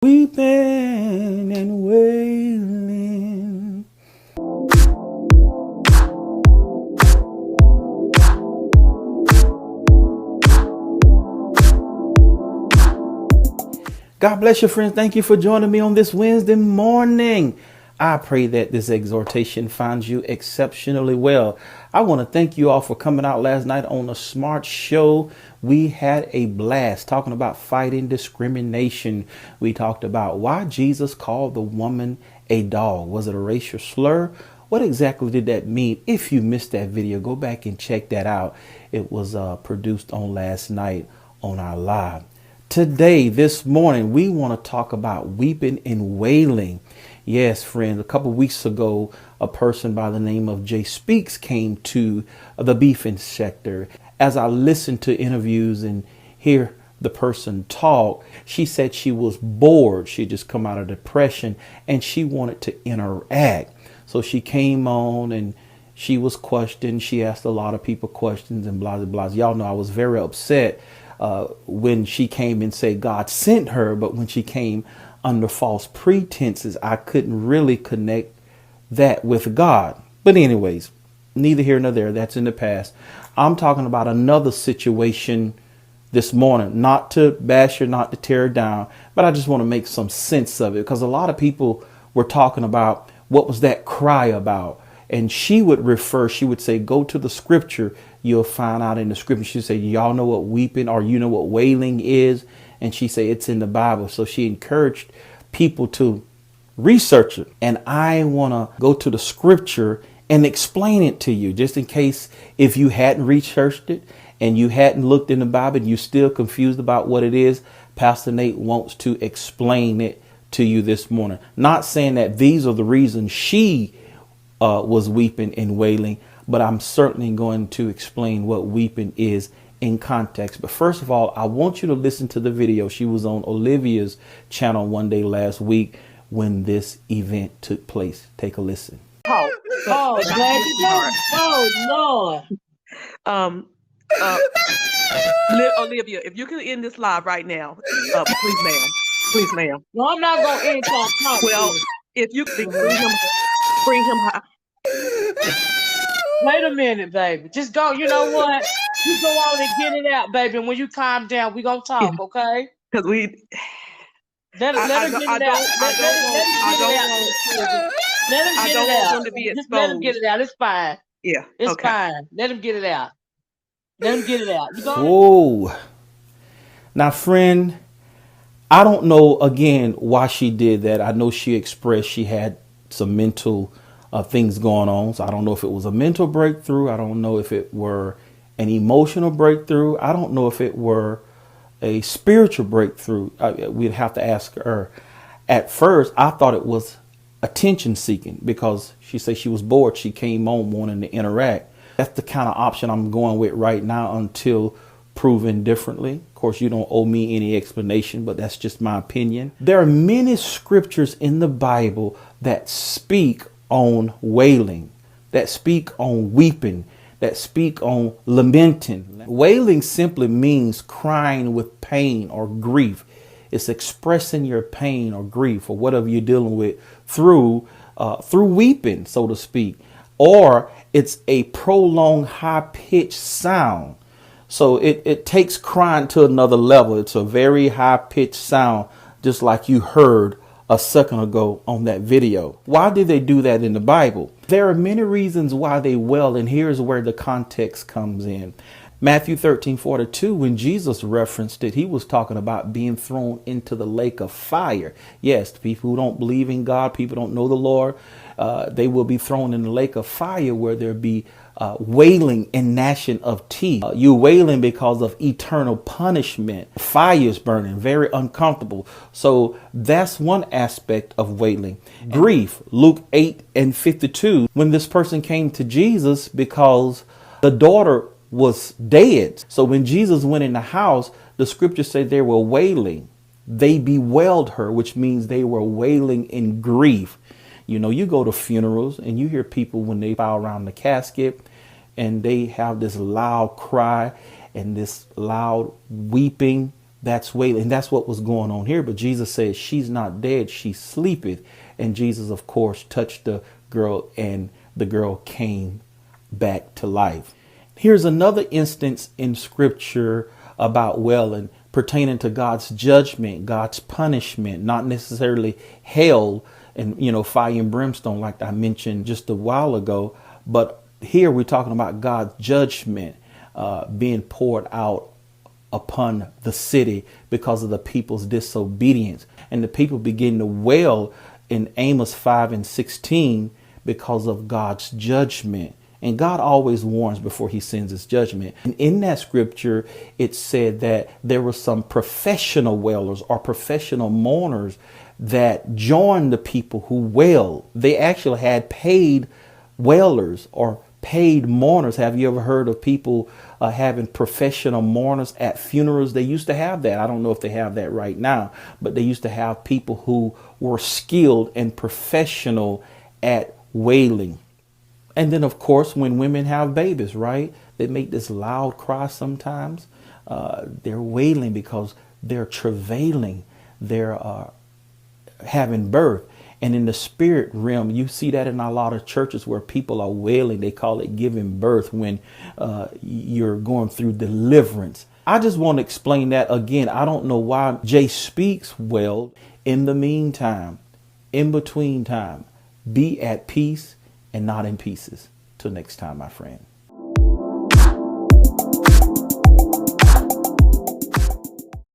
Weeping and wailing. God bless you, friends. Thank you for joining me on this Wednesday morning. I pray that this exhortation finds you exceptionally well. I want to thank you all for coming out last night on the Smart Show. We had a blast talking about fighting discrimination. We talked about why Jesus called the woman a dog. Was it a racial slur? What exactly did that mean? If you missed that video, go back and check that out. It was produced on last night on our live. Today, this morning, we want to talk about weeping and wailing. Yes, friends, a couple weeks ago, a person by the name of Jay Speaks came to the beefing sector. As I listened to interviews and hear the person talk, she said she was bored. She had just come out of depression and she wanted to interact. So she came on and she was questioned. She asked a lot of people questions and blah, blah, blah. Y'all know I was very upset when she came and said God sent her, but when she came under false pretenses, I couldn't really connect that with God. But anyways, neither here nor there. That's in the past. I'm talking about another situation this morning, not to bash her, not to tear her down, but I just want to make some sense of it, because a lot of people were talking about what was that cry about. And she would say, go to the scripture. You'll find out in the scripture. She'd say, y'all know what weeping or you know what wailing is. And she said, it's in the Bible. So she encouraged people to research it. And I want to go to the scripture and explain it to you, just in case if you hadn't researched it and you hadn't looked in the Bible and you're still confused about what it is. Pastor Nate wants to explain it to you this morning. Not saying that these are the reasons she was weeping and wailing, but I'm certainly going to explain what weeping is in context. But first of all, I want you to listen to the video. She was on Olivia's channel one day last week when this event took place. Take a listen. Oh, Lord. Olivia, if you can end this live right now, please, ma'am. Please, ma'am. No, I'm not going to end talk. Well, if you can bring him high. Wait a minute, baby. Just go. You know what? You go on and get it out, baby. And when you calm down, we going to talk, okay? Because we... Let her get it out. I don't want him to be exposed. Just let him get it out. It's fine. Yeah. It's fine. Let him get it out. Let him get it out. Whoa. Now, friend, I don't know, again, why she did that. I know she expressed she had some mental things going on. So I don't know if it was a mental breakthrough. I don't know if it were an emotional breakthrough. I don't know if it were a spiritual breakthrough. We'd have to ask her. At first, I thought it was attention seeking because she said she was bored. She came on wanting to interact. That's the kind of option I'm going with right now until proven differently. Of course, you don't owe me any explanation, but that's just my opinion. There are many scriptures in the Bible that speak on wailing, that speak on weeping, that speak on lamenting. Wailing simply means crying with pain or grief. It's expressing your pain or grief or whatever you're dealing with through weeping, so to speak. Or it's a prolonged high-pitched sound. So it takes crying to another level. It's a very high-pitched sound, just like you heard a second ago on that video. Why did they do that in the Bible? There are many reasons why they wail, and here's where the context comes in. Matthew 13:42, when Jesus referenced it, he was talking about being thrown into the lake of fire. Yes, people who don't believe in God, people who don't know the Lord, they will be thrown in the lake of fire where there be wailing and gnashing of teeth. You wailing because of eternal punishment. Fire is burning, very uncomfortable. So that's one aspect of wailing. Grief, Luke 8:52, when this person came to Jesus because the daughter was dead. So when Jesus went in the house, the scriptures say they were wailing. They bewailed her, which means they were wailing in grief. You know, you go to funerals and you hear people when they bow around the casket and they have this loud cry and this loud weeping That's wailing. That's what was going on here. But Jesus says she's not dead, she sleepeth. And Jesus, of course, touched the girl, and the girl came back to life. Here's another instance in scripture about wailing pertaining to God's judgment, God's punishment, not necessarily hell and, fire and brimstone like I mentioned just a while ago. But here we're talking about God's judgment being poured out upon the city because of the people's disobedience. And the people begin to wail in Amos 5:16 because of God's judgment. And God always warns before he sends his judgment. And in that scripture, it said that there were some professional wailers or professional mourners that joined the people who wailed. They actually had paid wailers or paid mourners. Have you ever heard of people having professional mourners at funerals? They used to have that. I don't know if they have that right now, but they used to have people who were skilled and professional at wailing. And then, of course, when women have babies, right, they make this loud cry sometimes. They're wailing because they're travailing. They're having birth. And in the spirit realm, you see that in a lot of churches where people are wailing. They call it giving birth when you're going through deliverance. I just want to explain that again. I don't know why Jay speaks well. In the meantime, in between time, be at peace and not in pieces. Till next time, my friend.